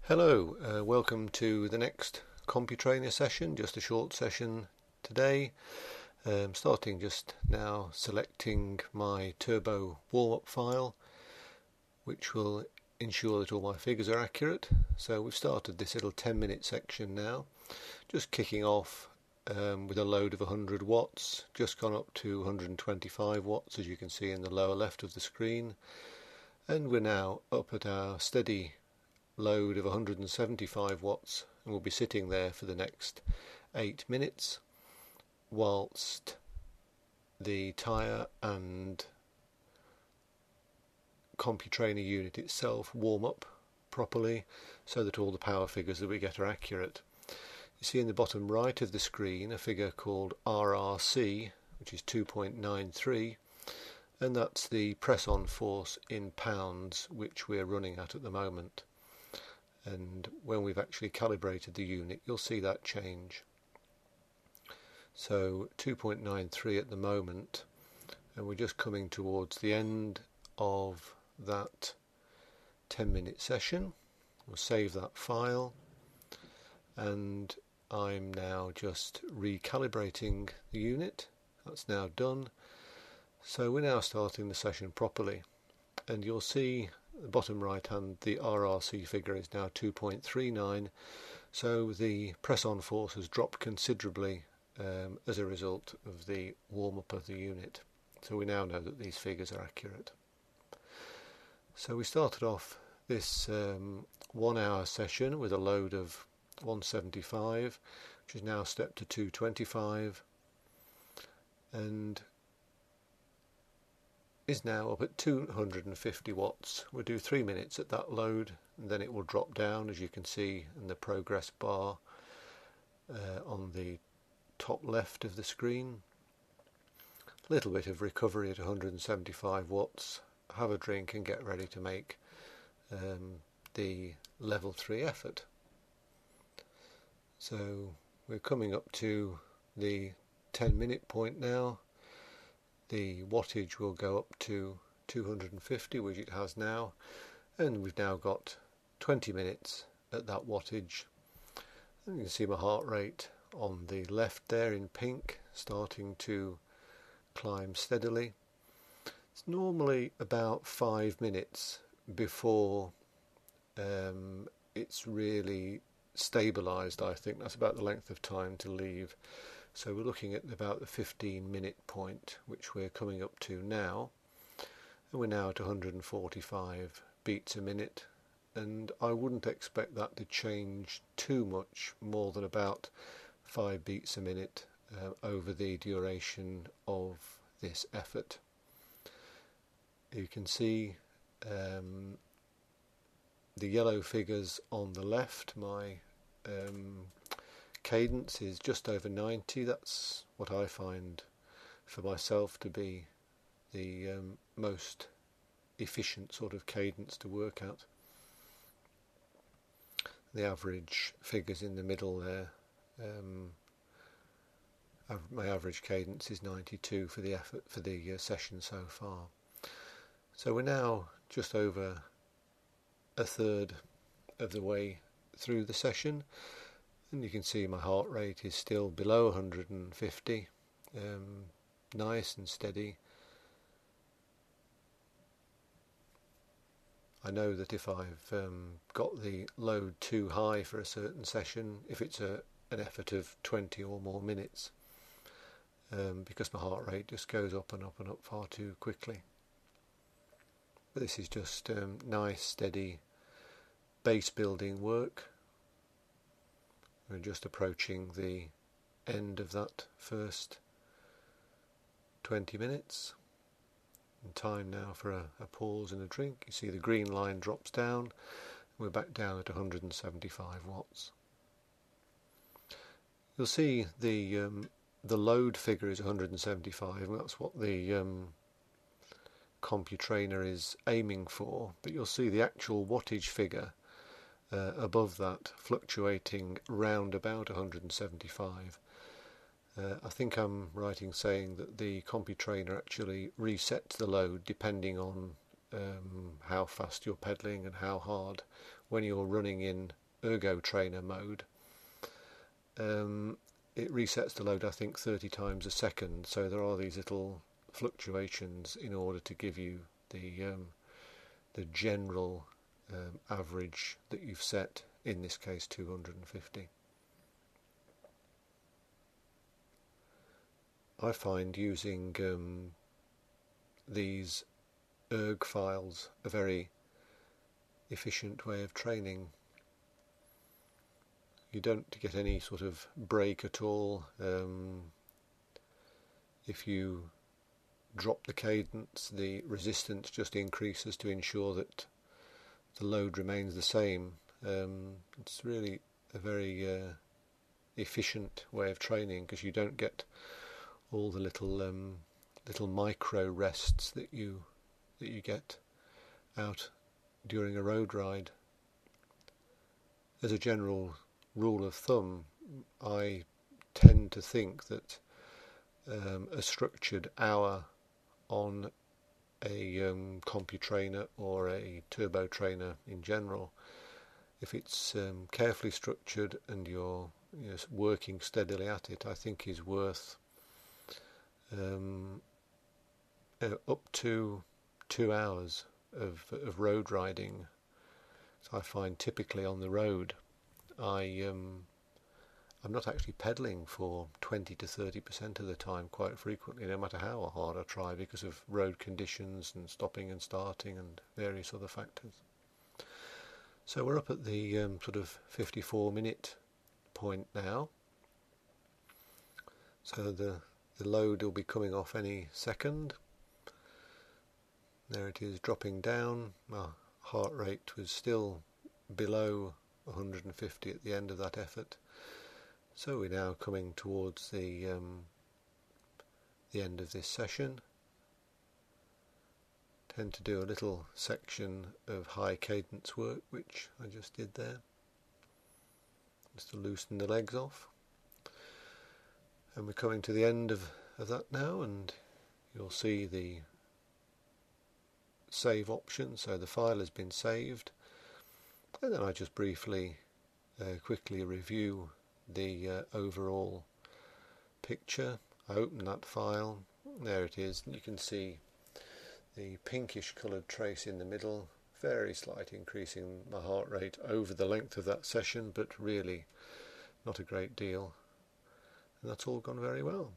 Hello, welcome to the next CompuTrainer session, just a short session today. Starting just now selecting my turbo warm-up file, which will ensure that all my figures are accurate. So we've started this little 10-minute section now, just kicking off with a load of 100 watts, just gone up to 125 watts as you can see in the lower left of the screen, and we're now up at our steady load of 175 watts, and we'll be sitting there for the next 8 minutes whilst the tyre and CompuTrainer unit itself warm up properly so that all the power figures that we get are accurate. You see in the bottom right of the screen a figure called RRC, which is 2.93, and that's the press-on force in pounds which we're running at the moment. And when we've actually calibrated the unit, you'll see that change. So 2.93 at the moment, and we're just coming towards the end of that 10-minute session. We'll save that file, and I'm now just recalibrating the unit. That's now done. So we're now starting the session properly, and you'll see the bottom right hand, the RRC figure is now 2.39, so the press-on force has dropped considerably as a result of the warm-up of the unit. So we now know that these figures are accurate. So we started off this 1 hour session with a load of 175, which has now stepped to 225, and is now up at 250 watts. We'll do 3 minutes at that load, and then it will drop down, as you can see in the progress bar on the top left of the screen. A little bit of recovery at 175 watts, have a drink and get ready to make the level 3 effort. So we're coming up to the 10-minute point now. The wattage will go up to 250, which it has now, and we've now got 20 minutes at that wattage. And you can see my heart rate on the left there in pink starting to climb steadily. It's normally about 5 minutes before it's really stabilised. I think that's about the length of time to leave. So we're looking at about the 15-minute point, which we're coming up to now, and we're now at 145 beats a minute, and I wouldn't expect that to change too much more than about 5 beats a minute over the duration of this effort. You can see the yellow figures on the left. My cadence is just over 90. That's what I find for myself to be the most efficient sort of cadence to work at. The average figures in the middle there. My average cadence is 92 for the effort for the session so far. So we're now just over a third of the way through the session. And you can see my heart rate is still below 150, nice and steady. I know that if I've got the load too high for a certain session, if it's an effort of 20 or more minutes, because my heart rate just goes up and up and up far too quickly. But this is just nice, steady base building work. We're just approaching the end of that first 20 minutes. And time now for a pause and a drink. You see the green line drops down. We're back down at 175 watts. You'll see the load figure is 175, and that's what the CompuTrainer is aiming for. But you'll see the actual wattage figure above that, fluctuating round about 175. I think I'm right in saying that the CompuTrainer actually resets the load depending on how fast you're pedalling and how hard. When you're running in ergo trainer mode, it resets the load, I think, 30 times a second, so there are these little fluctuations in order to give you the general average that you've set, in this case 250. I find using these erg files a very efficient way of training. You don't get any sort of break at all. If you drop the cadence, the resistance just increases to ensure that the load remains the same. It's really a very efficient way of training, because you don't get all the little micro rests that you get out during a road ride. As a general rule of thumb, I tend to think that a structured hour on a CompuTrainer or a turbo trainer in general, if it's carefully structured and you're working steadily at it, I think is worth up to 2 hours of road riding. So I find typically on the road I'm not actually pedalling for 20 to 30% of the time quite frequently, no matter how hard I try, because of road conditions and stopping and starting and various other factors. So we're up at the sort of 54-minute point now. So the load will be coming off any second. There it is, dropping down. My heart rate was still below 150 at the end of that effort. So we're now coming towards the end of this session. Tend to do a little section of high cadence work, which I just did there, just to loosen the legs off. And we're coming to the end of that now, and you'll see the save option. So the file has been saved, and then I just briefly quickly review the overall picture. I open that file, there it is. You can see the pinkish coloured trace in the middle, very slight increase in my heart rate over the length of that session, but really not a great deal. And that's all gone very well.